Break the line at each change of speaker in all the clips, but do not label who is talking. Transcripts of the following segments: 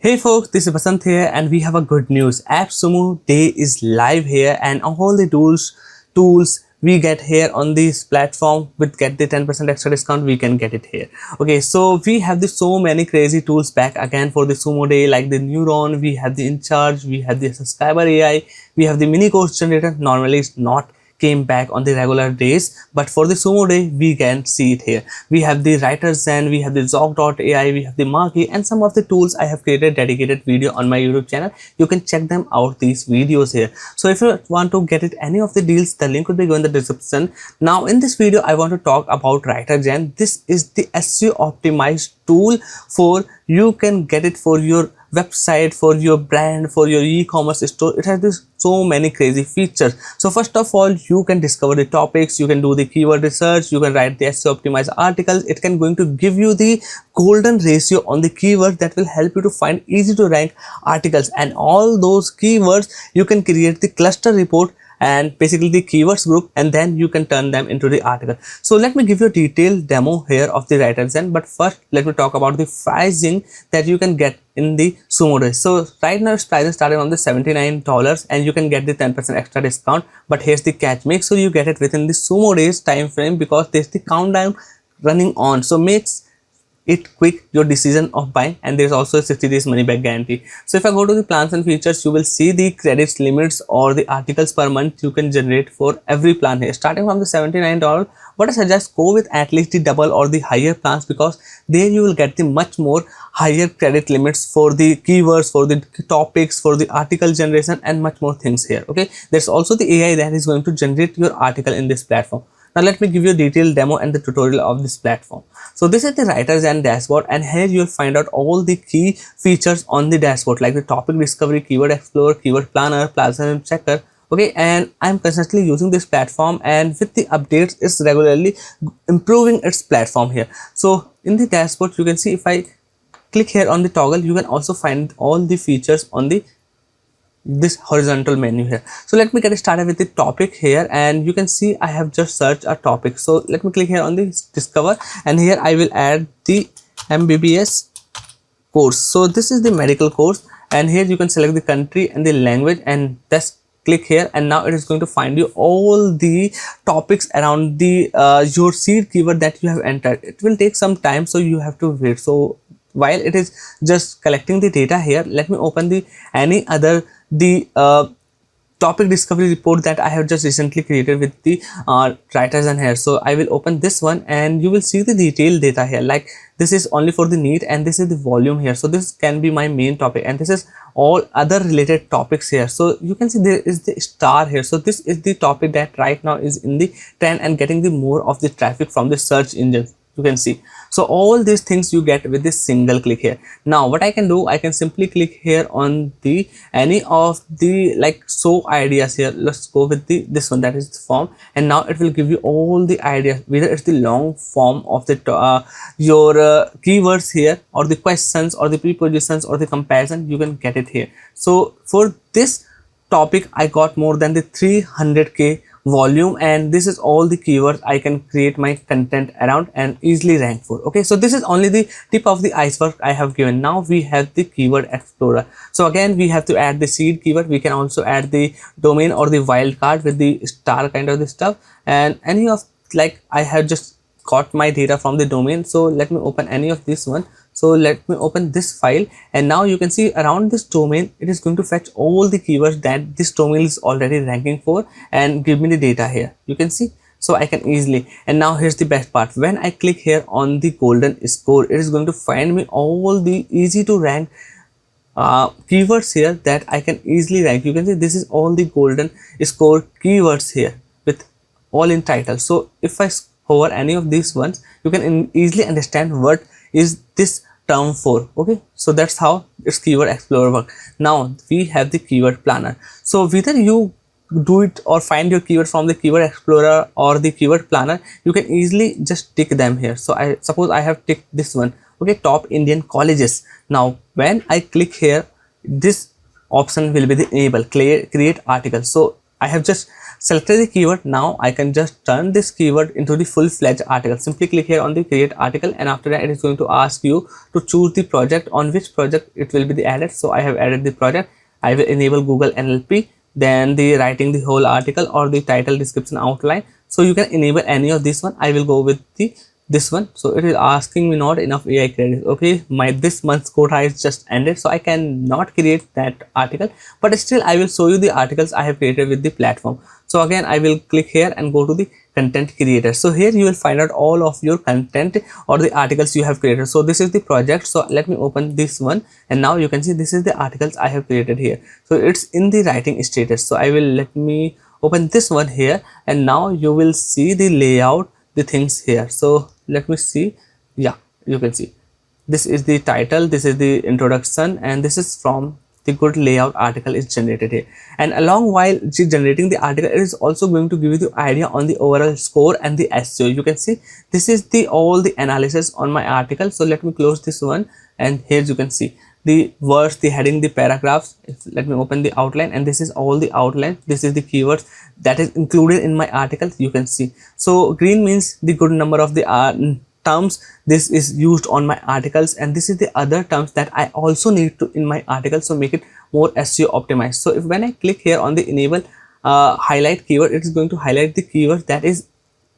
Hey folks, this is Basant here and we have a good news. AppSumo Day is live here and all the tools we get here on this platform with get the 10% extra discount, we can get it here. Okay, so we have so many crazy tools back again for the Sumo Day, like the Neuron, we have the In Charge, we have the subscriber AI, we have the mini course generator. Normally it's not came back on the regular days, but for the Sumo Day we can see it here. We have the Writerzen, we have the Zog.ai, we have the Marquee, and some of the tools I have created dedicated video on my YouTube channel. You can check them out, these videos here. So if you want to get it any of the deals, the link will be going in the description. Now in this video I want to talk about Writerzen. This is the SEO optimized tool for you can get it for your website, for your brand, for your e-commerce store. It has so many crazy features. So first of all, you can discover the topics, you can do the keyword research, you can write the SEO optimized articles. It can going to give you the golden ratio on the keywords that will help you to find easy to rank articles, and all those keywords you can create the cluster report and basically the keywords group, and then you can turn them into the article. So let me give you a detailed demo here of the Writerzen, but first let me talk about the pricing that you can get in the Sumo Day. So right now its pricing starting on the $79 and you can get the 10% extra discount, but here's the catch: make sure you get it within the Sumo Days time frame because there's the countdown running on. So makes it quick your decision of buying, and there's also a 60 days money back guarantee. So if I go to the plans and features, you will see the credits limits or the articles per month you can generate for every plan here starting from the $79. But I suggest go with at least the double or the higher plans because there you will get the much more higher credit limits for the keywords, for the topics, for the article generation, and much more things here. Okay, there's also the AI that is going to generate your article in this platform. Now let me give you a detailed demo and the tutorial of this platform. So this is the Writerzen dashboard, and here you'll find out all the key features on the dashboard like the topic discovery, keyword explorer, keyword planner, platform checker. Okay, and I'm constantly using this platform, and with the updates it's regularly improving its platform here. So in the dashboard you can see, if I click here on the toggle, you can also find all the features on the this horizontal menu here. So let me get started with the topic here, and you can see I have just searched a topic. So let me click here on the discover, and here I will add the MBBS course. So this is the medical course, and here you can select the country and the language, and just click here, and now it is going to find you all the topics around the your seed keyword that you have entered. It will take some time, so you have to wait. So while it is just collecting the data here, let me open the any other topic discovery report that I have just recently created with the Writerzen here. So I will open this one, and you will see the detailed data here. Like this is only for the need, and this is the volume here. So this can be my main topic, and this is all other related topics here. So you can see there is the star here. So this is the topic that right now is in the trend and getting the more of the traffic from the search engine. You can see, so all these things you get with this single click here. Now what I can do, I can simply click here on the any of the like show ideas here. Let's go with this one, that is the form, and now it will give you all the ideas, whether it's the long form of the your keywords here, or the questions, or the prepositions, or the comparison. You can get it here. So for this topic I got more than the 300k volume, and this is all the keywords I can create my content around and easily rank for. Okay, so this is only the tip of the iceberg I have given. Now we have the keyword explorer. So again we have to add the seed keyword. We can also add the domain or the wildcard with the star kind of the stuff, and any of like I have just got my data from the domain. So let me open any of this one. So let me open this file, and now you can see around this domain it is going to fetch all the keywords that this domain is already ranking for and give me the data here. You can see, so I can easily, and now here's the best part: when I click here on the golden score, it is going to find me all the easy to rank keywords here that I can easily rank. You can see this is all the golden score keywords here with all in title. So if I hover any of these ones, you can easily understand what is this term for. Okay, so that's how its keyword explorer work. Now we have the keyword planner. So whether you do it or find your keyword from the keyword explorer or the keyword planner, you can easily just tick them here. So I suppose I have ticked this one. Okay, top Indian colleges. Now when I click here, this option will be the enable create article. So I have just selected the keyword. Now I can just turn this keyword into the full-fledged article. Simply click here on the create article, and after that it is going to ask you to choose the project, on which project it will be the added. So I have added the project. I will enable Google NLP, then the writing the whole article or the title, description, outline. So you can enable any of this one. I will go with the this one. So it is asking me not enough AI credits. Okay, my this month's quota is just ended, so I cannot create that article, but still I will show you the articles I have created with the platform. So again I will click here and go to the content creator. So here you will find out all of your content or the articles you have created. So this is the project. So let me open this one, and now you can see this is the articles I have created here. So it's in the writing status. So I will let me open this one here, and now you will see the layout, the things here. So let me see. Yeah, you can see this is the title, this is the introduction, and this is from the good layout article is generated here. And along while generating the article, it is also going to give you the idea on the overall score and the SEO. You can see this is the all the analysis on my article. So let me close this one, and here you can see the words, the heading, the paragraphs. Let me open the outline, and this is all the outline. This is the keywords that is included in my article. You can see. So green means the good number of the terms this is used on my articles, and this is the other terms that I also need to in my article, so make it more SEO optimized. So if when I click here on the enable highlight keyword, it is going to highlight the keyword that is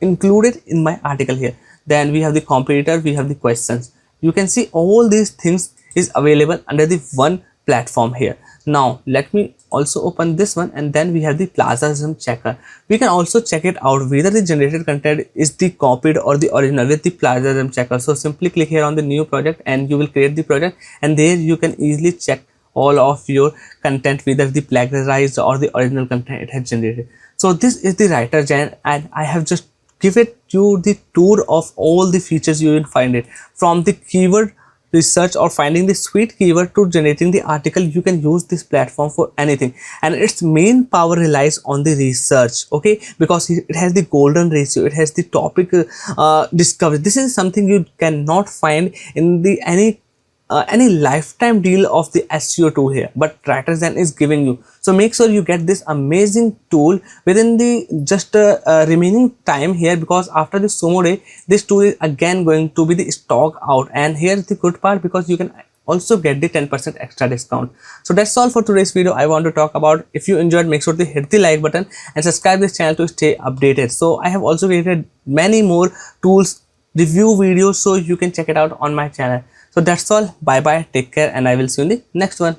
included in my article here. Then we have the competitor, we have the questions. You can see all these things is available under the one platform here. Now let me also open this one, and then we have the plagiarism checker. We can also check it out whether the generated content is the copied or the original with the plagiarism checker. So simply click here on the new project, and you will create the project, and there you can easily check all of your content whether the plagiarized or the original content it has generated. So this is the Writerzen, and I have just given you the tour of all the features you will find it, from the keyword research or finding the sweet keyword to generating the article. You can use this platform for anything, and its main power relies on the research. Okay, because it has the golden ratio, it has the topic discovery. This is something you cannot find in the any lifetime deal of the SEO tool here, but Writerzen is giving you. So make sure you get this amazing tool within the just remaining time here, because after the Sumo day this tool is again going to be the stock out. And here's the good part, because you can also get the 10% extra discount. So that's all for today's video. I want to talk about, if you enjoyed, make sure to hit the like button and subscribe this channel to stay updated. So I have also created many more tools review videos, so you can check it out on my channel. So that's all. Bye bye, take care, and I will see you in the next one.